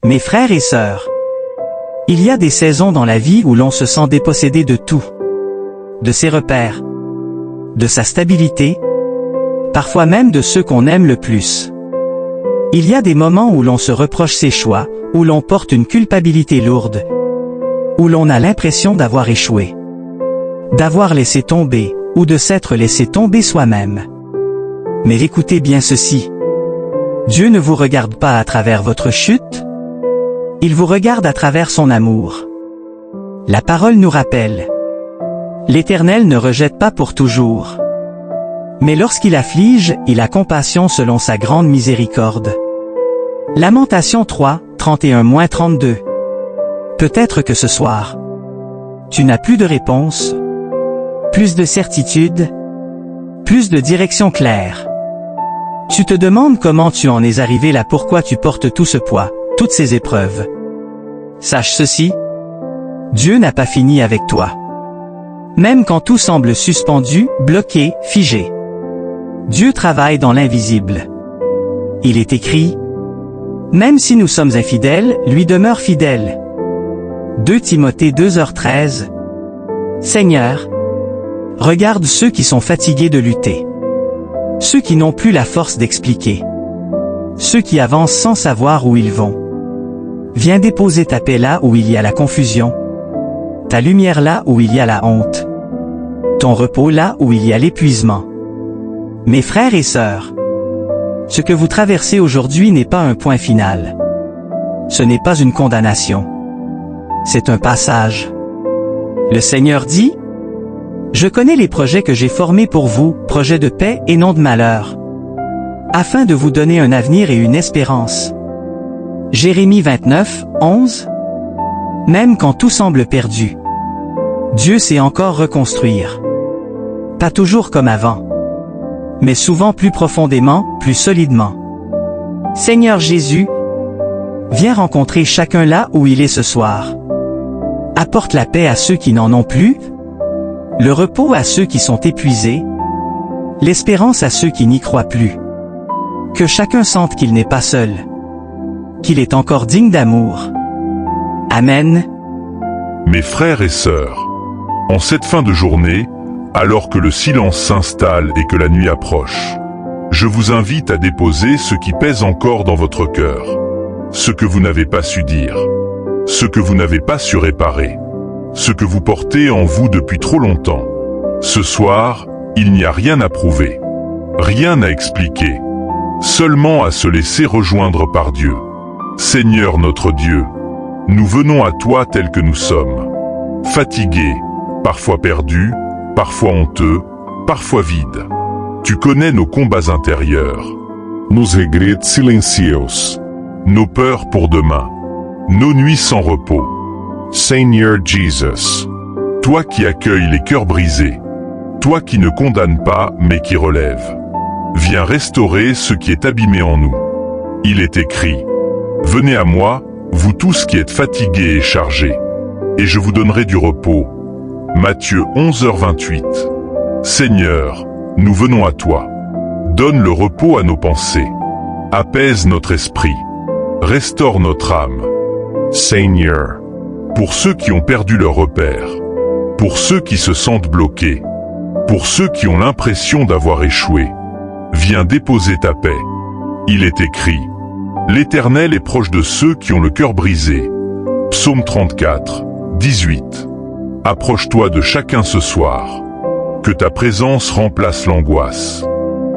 Mes frères et sœurs, il y a des saisons dans la vie où l'on se sent dépossédé de tout, de ses repères, de sa stabilité, parfois même de ceux qu'on aime le plus. Il y a des moments où l'on se reproche ses choix, où l'on porte une culpabilité lourde, où l'on a l'impression d'avoir échoué, d'avoir laissé tomber, ou de s'être laissé tomber soi-même. Mais écoutez bien ceci. Dieu ne vous regarde pas à travers votre chute, il vous regarde à travers son amour. La parole nous rappelle: l'Éternel ne rejette pas pour toujours. Mais lorsqu'il afflige, il a compassion selon sa grande miséricorde. Lamentation 3, 31-32. Peut-être que ce soir, tu n'as plus de réponse, plus de certitude, plus de direction claire. Tu te demandes comment tu en es arrivé là, pourquoi tu portes tout ce poids, toutes ces épreuves. Sache ceci, Dieu n'a pas fini avec toi. Même quand tout semble suspendu, bloqué, figé, Dieu travaille dans l'invisible. Il est écrit: même si nous sommes infidèles, lui demeure fidèle. 2 Timothée 2h13. Seigneur, regarde ceux qui sont fatigués de lutter, ceux qui n'ont plus la force d'expliquer, ceux qui avancent sans savoir où ils vont. Viens déposer ta paix là où il y a la confusion, ta lumière là où il y a la honte, ton repos là où il y a l'épuisement. Mes frères et sœurs, ce que vous traversez aujourd'hui n'est pas un point final. Ce n'est pas une condamnation. C'est un passage. Le Seigneur dit: je connais les projets que j'ai formés pour vous, projets de paix et non de malheur, afin de vous donner un avenir et une espérance. Jérémie 29, 11. Même quand tout semble perdu, Dieu sait encore reconstruire. Pas toujours comme avant, mais souvent plus profondément, plus solidement. Seigneur Jésus, viens rencontrer chacun là où il est ce soir. Apporte la paix à ceux qui n'en ont plus, le repos à ceux qui sont épuisés, l'espérance à ceux qui n'y croient plus. Que chacun sente qu'il n'est pas seul, qu'il est encore digne d'amour. Amen. Mes frères et sœurs, en cette fin de journée, alors que le silence s'installe et que la nuit approche, je vous invite à déposer ce qui pèse encore dans votre cœur, ce que vous n'avez pas su dire, ce que vous n'avez pas su réparer, ce que vous portez en vous depuis trop longtemps. Ce soir, il n'y a rien à prouver, rien à expliquer, seulement à se laisser rejoindre par Dieu. Seigneur notre Dieu, nous venons à toi tels que nous sommes, fatigués, parfois perdus, parfois honteux, parfois vides. Tu connais nos combats intérieurs, nos regrets silencieux, nos peurs pour demain, nos nuits sans repos. Seigneur Jesus, toi qui accueilles les cœurs brisés, toi qui ne condamnes pas mais qui relève, viens restaurer ce qui est abîmé en nous. Il est écrit: venez à moi, vous tous qui êtes fatigués et chargés, et je vous donnerai du repos. Matthieu 11h28. Seigneur, nous venons à toi. Donne le repos à nos pensées. Apaise notre esprit. Restaure notre âme. Seigneur, pour ceux qui ont perdu leur repère, pour ceux qui se sentent bloqués, pour ceux qui ont l'impression d'avoir échoué, viens déposer ta paix. Il est écrit: l'Éternel est proche de ceux qui ont le cœur brisé. Psaume 34, 18. Approche-toi de chacun ce soir. Que ta présence remplace l'angoisse.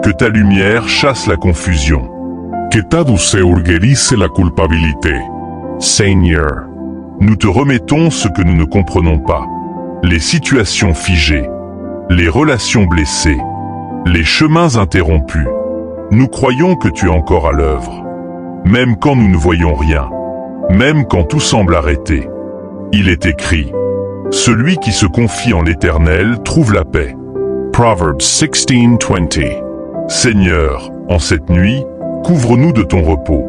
Que ta lumière chasse la confusion. Que ta douceur guérisse la culpabilité. Seigneur, nous te remettons ce que nous ne comprenons pas. Les situations figées, les relations blessées, les chemins interrompus. Nous croyons que tu es encore à l'œuvre. Même quand nous ne voyons rien, même quand tout semble arrêté. Il est écrit: celui qui se confie en l'Éternel trouve la paix. Proverbs 16:20. Seigneur, en cette nuit, couvre-nous de ton repos.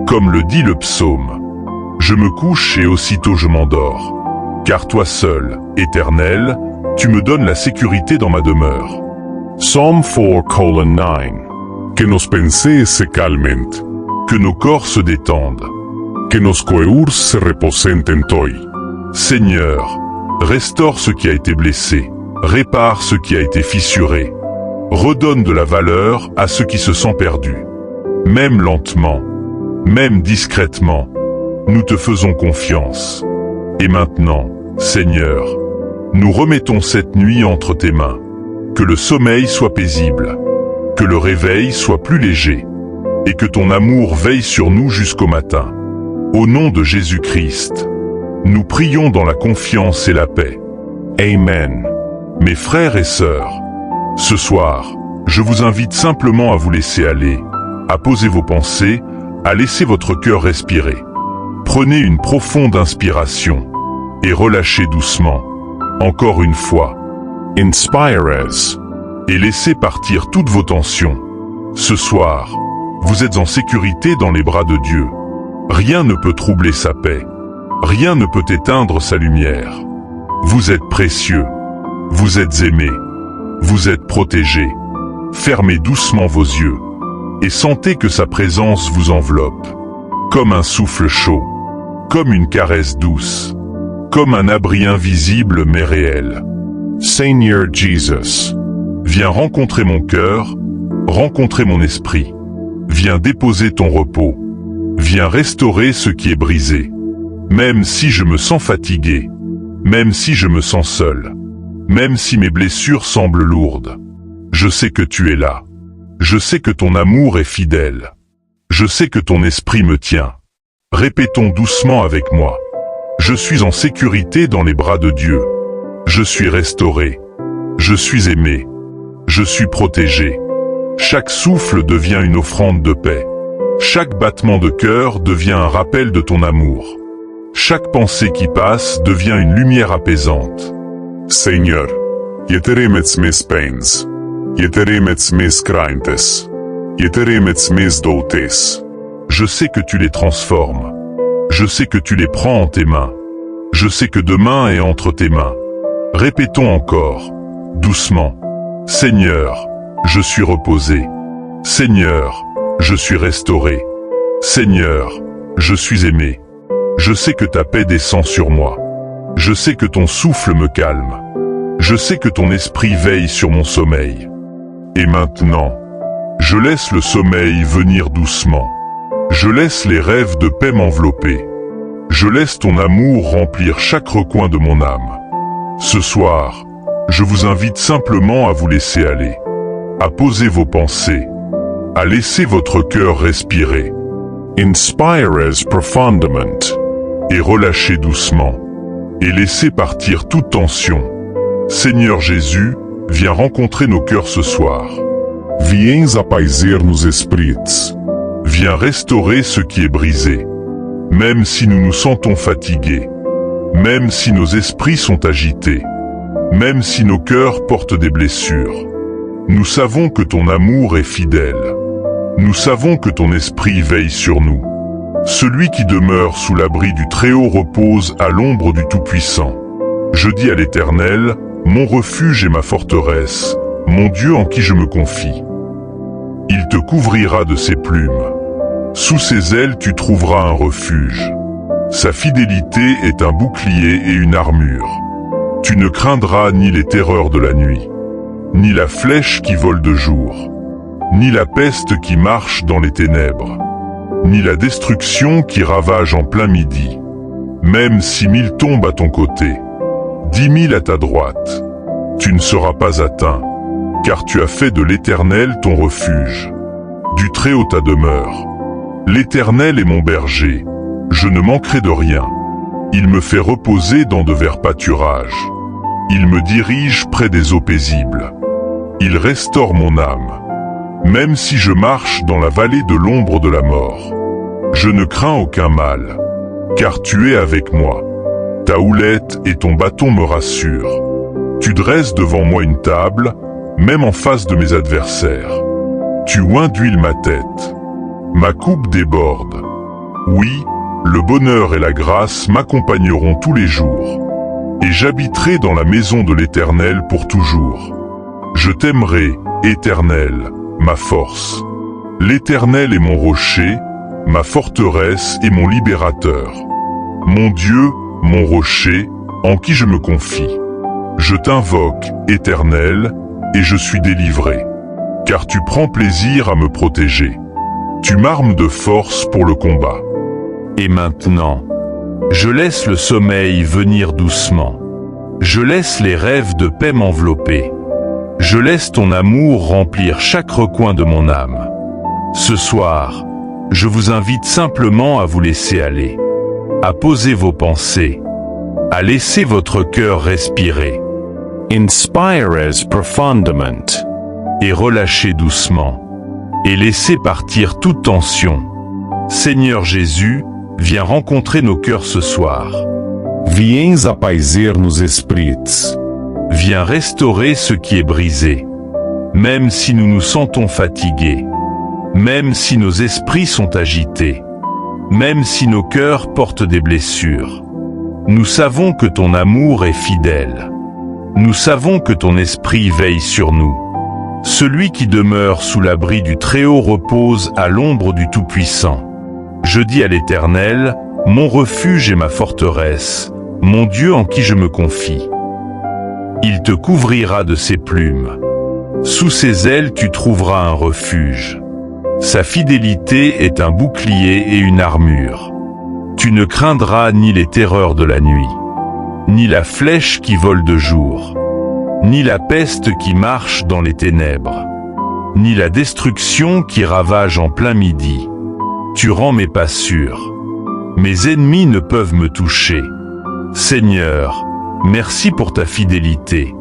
Comme le dit le psaume: je me couche et aussitôt je m'endors. Car toi seul, Éternel, tu me donnes la sécurité dans ma demeure. Psalm 4:9. Que nos pensées se calment. Que nos corps se détendent. que nos coeurs se reposent en toi. Seigneur, restaure ce qui a été blessé, répare ce qui a été fissuré, redonne de la valeur à ce qui se sent perdu. Même lentement, même discrètement, nous te faisons confiance. Et maintenant, Seigneur, nous remettons cette nuit entre tes mains. Que le sommeil soit paisible, que le réveil soit plus léger, et que ton amour veille sur nous jusqu'au matin. Au nom de Jésus-Christ, nous prions dans la confiance et la paix. Amen. Mes frères et sœurs, ce soir, je vous invite simplement à vous laisser aller, à poser vos pensées, à laisser votre cœur respirer. Prenez une profonde inspiration et relâchez doucement. Encore une fois, Inspire us. et laissez partir toutes vos tensions. Ce soir, vous êtes en sécurité dans les bras de Dieu. Rien ne peut troubler sa paix. Rien ne peut éteindre sa lumière. Vous êtes précieux. Vous êtes aimés. Vous êtes protégés. Fermez doucement vos yeux et sentez que sa présence vous enveloppe. Comme un souffle chaud. Comme une caresse douce. Comme un abri invisible mais réel. Seigneur Jesus, Viens rencontrer mon cœur, rencontrer mon esprit. Viens déposer ton repos. Viens restaurer ce qui est brisé. Même si je me sens fatigué, même si je me sens seul, même si mes blessures semblent lourdes, je sais que tu es là. Je sais que ton amour est fidèle. Je sais que ton esprit me tient. Répétons doucement avec moi. Je suis en sécurité dans les bras de Dieu. Je suis restauré. Je suis aimé. Je suis protégé. Chaque souffle devient une offrande de paix. Chaque battement de cœur devient un rappel de ton amour. Chaque pensée qui passe devient une lumière apaisante. Seigneur, ieterimets mes peins, ieterimets mes craintes, ieterimets mes doutes. Je sais que tu les transformes. Je sais que tu les prends en tes mains. Je sais que demain est entre tes mains. Répétons encore, doucement. Seigneur, je suis reposé. Seigneur, je suis restauré. Seigneur, je suis aimé. Je sais que ta paix descend sur moi. Je sais que ton souffle me calme. Je sais que ton esprit veille sur mon sommeil. Et maintenant, je laisse le sommeil venir doucement. Je laisse les rêves de paix m'envelopper. Je laisse ton amour remplir chaque recoin de mon âme. Ce soir, je vous invite simplement à vous laisser aller, à poser vos pensées, à laisser votre cœur respirer. Inspire us profondément. Et relâchez doucement, et laissez partir toute tension. Seigneur Jésus, viens rencontrer nos cœurs ce soir. Viens apaiser nos esprits. Viens restaurer ce qui est brisé. Même si nous nous sentons fatigués, même si nos esprits sont agités, même si nos cœurs portent des blessures, nous savons que ton amour est fidèle. Nous savons que ton esprit veille sur nous. Celui qui demeure sous l'abri du Très-Haut repose à l'ombre du Tout-Puissant. Je dis à l'Éternel, mon refuge et ma forteresse, mon Dieu en qui je me confie. Il te couvrira de ses plumes. Sous ses ailes tu trouveras un refuge. Sa fidélité est un bouclier et une armure. Tu ne craindras ni les terreurs de la nuit, ni la flèche qui vole de jour, ni la peste qui marche dans les ténèbres, ni la destruction qui ravage en plein midi. Même si 1000 tombent à ton côté, 10 000 à ta droite, tu ne seras pas atteint, car tu as fait de l'Éternel ton refuge, du Très-Haut ta demeure. L'Éternel est mon berger, je ne manquerai de rien. Il me fait reposer dans de verts pâturages. Il me dirige près des eaux paisibles. Il restaure mon âme. Même si je marche dans la vallée de l'ombre de la mort, je ne crains aucun mal, car tu es avec moi. Ta houlette et ton bâton me rassurent. Tu dresses devant moi une table, même en face de mes adversaires. Tu oins d'huile ma tête. Ma coupe déborde. Oui, le bonheur et la grâce m'accompagneront tous les jours. Et j'habiterai dans la maison de l'Éternel pour toujours. Je t'aimerai, Éternel, ma force. L'Éternel est mon rocher, ma forteresse et mon libérateur. Mon Dieu, mon rocher, en qui je me confie. Je t'invoque, Éternel, et je suis délivré. Car tu prends plaisir à me protéger. Tu m'armes de force pour le combat. Et maintenant, je laisse le sommeil venir doucement. Je laisse les rêves de paix m'envelopper. Je laisse ton amour remplir chaque recoin de mon âme. Ce soir, je vous invite simplement à vous laisser aller, à poser vos pensées, à laisser votre cœur respirer. Inspire as profundament. Et relâcher doucement. Et laisser partir toute tension. Seigneur Jésus, viens rencontrer nos cœurs ce soir. Viens apaiser nos esprits. Viens restaurer ce qui est brisé. Même si nous nous sentons fatigués. Même si nos esprits sont agités. Même si nos cœurs portent des blessures. Nous savons que ton amour est fidèle. Nous savons que ton esprit veille sur nous. Celui qui demeure sous l'abri du Très-Haut repose à l'ombre du Tout-Puissant. Je dis à l'Éternel, mon refuge et ma forteresse, mon Dieu en qui je me confie. Il te couvrira de ses plumes. Sous ses ailes tu trouveras un refuge. Sa fidélité est un bouclier et une armure. Tu ne craindras ni les terreurs de la nuit, ni la flèche qui vole de jour, ni la peste qui marche dans les ténèbres, ni la destruction qui ravage en plein midi. Tu rends mes pas sûrs. Mes ennemis ne peuvent me toucher. Seigneur, merci pour ta fidélité.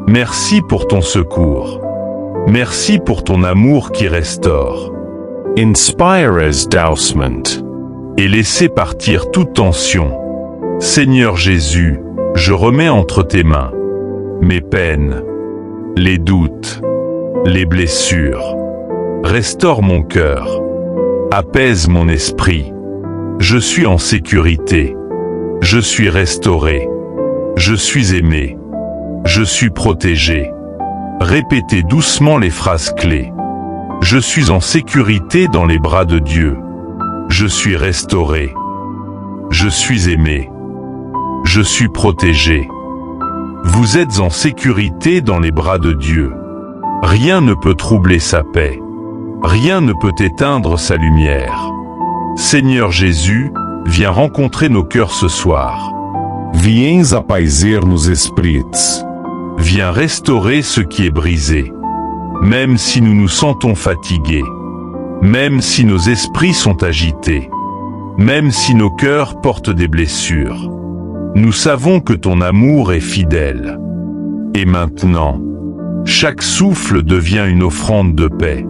Merci pour ton secours. Merci pour ton amour qui restaure. Inspire as dousement. Et laissez partir toute tension. Seigneur Jésus, je remets entre tes mains mes peines, les doutes, les blessures. Restaure mon cœur. Apaise mon esprit. Je suis en sécurité. Je suis restauré. Je suis aimé. Je suis protégé. Répétez doucement les phrases clés. Je suis en sécurité dans les bras de Dieu. Je suis restauré. Je suis aimé. Je suis protégé. Vous êtes en sécurité dans les bras de Dieu. Rien ne peut troubler sa paix. Rien ne peut éteindre sa lumière. Seigneur Jésus, viens rencontrer nos cœurs ce soir. Viens apaiser nos esprits. Viens restaurer ce qui est brisé. Même si nous nous sentons fatigués. Même si nos esprits sont agités. Même si nos cœurs portent des blessures. Nous savons que ton amour est fidèle. Et maintenant, chaque souffle devient une offrande de paix.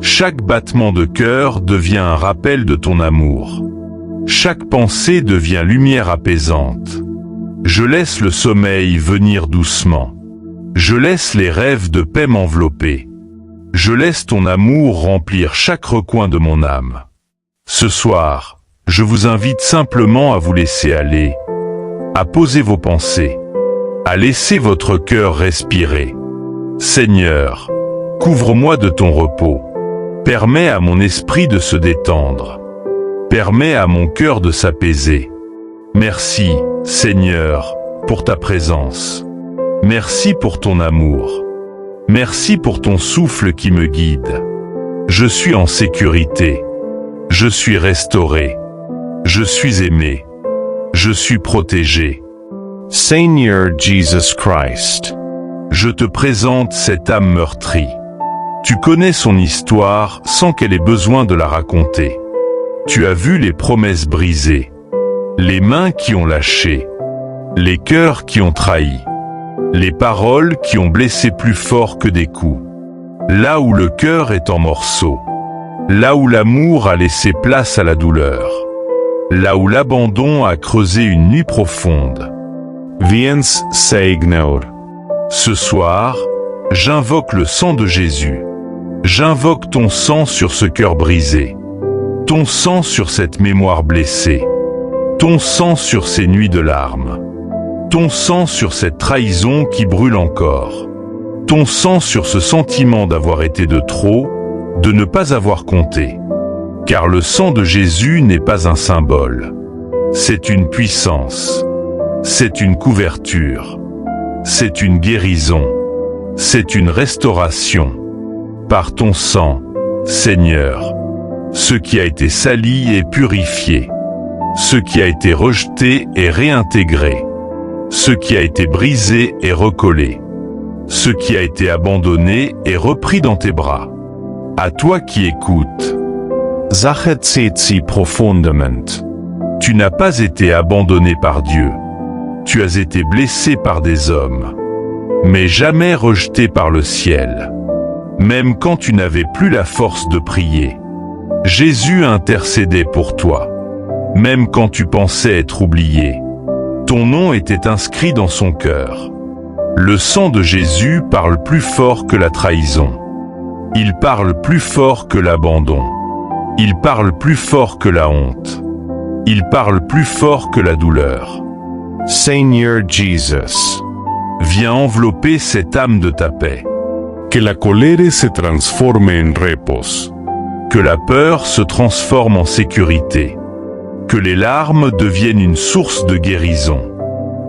Chaque battement de cœur devient un rappel de ton amour. Chaque pensée devient lumière apaisante. Je laisse le sommeil venir doucement. Je laisse les rêves de paix m'envelopper. Je laisse ton amour remplir chaque recoin de mon âme. Ce soir, je vous invite simplement à vous laisser aller, à poser vos pensées, à laisser votre cœur respirer. Seigneur, couvre-moi de ton repos. Permets à mon esprit de se détendre. Permets à mon cœur de s'apaiser. Merci, Seigneur, pour ta présence. Merci pour ton amour. Merci pour ton souffle qui me guide. Je suis en sécurité. Je suis restauré. Je suis aimé. Je suis protégé. Seigneur Jesus Christ. Je te présente cette âme meurtrie. Tu connais son histoire sans qu'elle ait besoin de la raconter. Tu as vu les promesses brisées, les mains qui ont lâché, les cœurs qui ont trahi, les paroles qui ont blessé plus fort que des coups. Là où le cœur est en morceaux, là où l'amour a laissé place à la douleur, là où l'abandon a creusé une nuit profonde. Viens Seigneur. Ce soir, j'invoque le sang de Jésus. J'invoque ton sang sur ce cœur brisé. Ton sang sur cette mémoire blessée. Ton sang sur ces nuits de larmes. Ton sang sur cette trahison qui brûle encore. Ton sang sur ce sentiment d'avoir été de trop, de ne pas avoir compté. Car le sang de Jésus n'est pas un symbole. C'est une puissance. C'est une couverture. C'est une guérison. C'est une restauration. Par ton sang, Seigneur, ce qui a été sali est purifié. Ce qui a été rejeté est réintégré. Ce qui a été brisé est recollé. Ce qui a été abandonné est repris dans tes bras. À toi qui écoutes, Zachet profondement. tu n'as pas été abandonné par Dieu. Tu as été blessé par des hommes, mais jamais rejeté par le ciel. Même quand tu n'avais plus la force de prier, Jésus intercédait pour toi. Même quand tu pensais être oublié, ton nom était inscrit dans son cœur. Le sang de Jésus parle plus fort que la trahison. Il parle plus fort que l'abandon. Il parle plus fort que la honte. Il parle plus fort que la douleur. Seigneur Jesus, Viens envelopper cette âme de ta paix. que la colère se transforme en repos. Que la peur se transforme en sécurité. Que les larmes deviennent une source de guérison.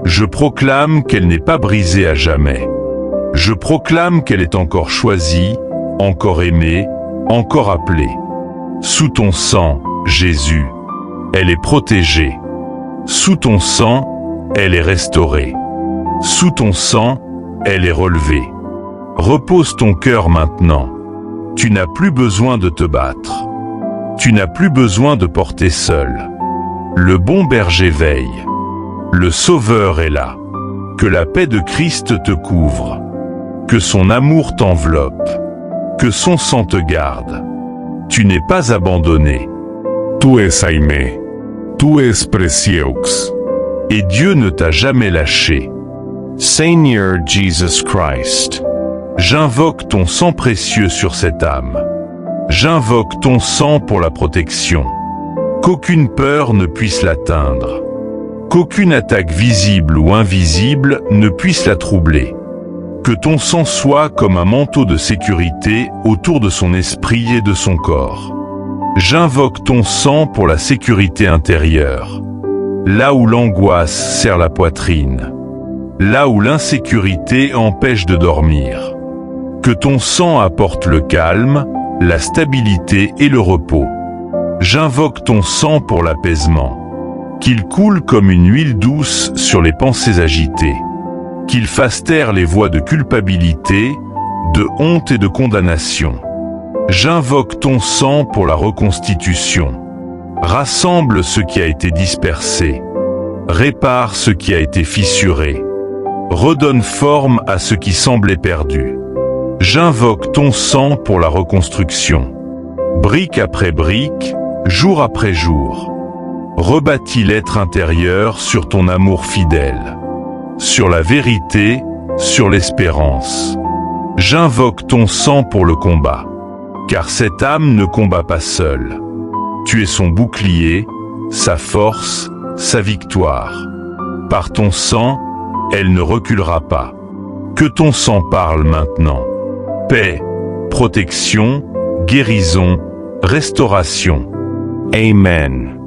Je proclame qu'elle n'est pas brisée à jamais. Je proclame qu'elle est encore choisie, encore aimée, encore appelée. Sous ton sang, Jésus, elle est protégée. Sous ton sang, elle est restaurée. Sous ton sang, elle est relevée. Repose ton cœur maintenant. Tu n'as plus besoin de te battre. Tu n'as plus besoin de porter seul. Le bon berger veille. Le Sauveur est là. Que la paix de Christ te couvre. Que son amour t'enveloppe. Que son sang te garde. Tu n'es pas abandonné. Tu es aimé. Tu es précieux. Et Dieu ne t'a jamais lâché. Seigneur Jesus Christ, J'invoque ton sang précieux sur cette âme. J'invoque ton sang pour la protection. Qu'aucune peur ne puisse l'atteindre. Qu'aucune attaque visible ou invisible ne puisse la troubler. Que ton sang soit comme un manteau de sécurité autour de son esprit et de son corps. J'invoque ton sang pour la sécurité intérieure. Là où l'angoisse serre la poitrine. Là où l'insécurité empêche de dormir. Que ton sang apporte le calme, la stabilité et le repos. J'invoque ton sang pour l'apaisement. Qu'il coule comme une huile douce sur les pensées agitées. Qu'il fasse taire les voix de culpabilité, de honte et de condamnation. J'invoque ton sang pour la reconstitution. Rassemble ce qui a été dispersé. Répare ce qui a été fissuré. Redonne forme à ce qui semblait perdu. J'invoque ton sang pour la reconstruction. Brique après brique, jour après jour. Rebâtis l'être intérieur sur ton amour fidèle. Sur la vérité, sur l'espérance. J'invoque ton sang pour le combat. Car cette âme ne combat pas seule. Tu es son bouclier, sa force, sa victoire. Par ton sang, elle ne reculera pas. Que ton sang parle maintenant. Paix, protection, guérison, restauration. Amen.